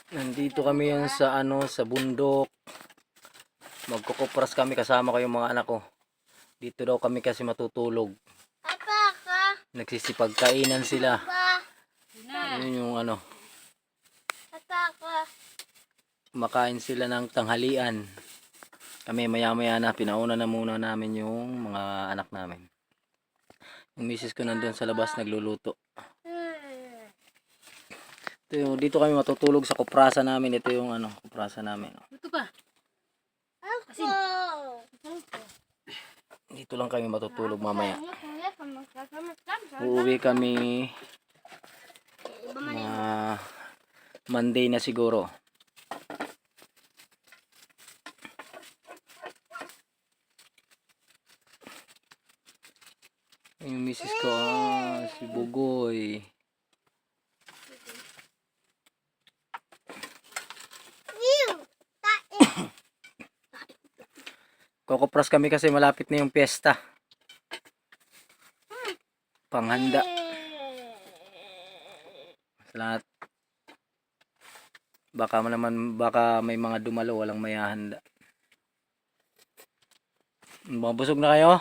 Nandito kami yan sa sa bundok. Magkukupras kami kasama ko yung mga anak ko. Dito daw kami kasi matutulog. Nagsisipagkainan sila. Yun yung makain sila ng tanghalian. Kami maya-maya na pinauna na muna namin yung mga anak namin. Yung misis ko nandun sa labas nagluluto. Dito kami matutulog sa kuprasa namin. Ito yung kuprasa namin. Ito pa. Dito lang kami matutulog mamaya. Uuwi kami Monday na siguro. Yung misis ko, si Bugoy. Kokopras kami kasi malapit na yung piyesta. Panghanda. Sa lahat. Baka may mga dumalo, walang mayahanda. Mabusog na kayo?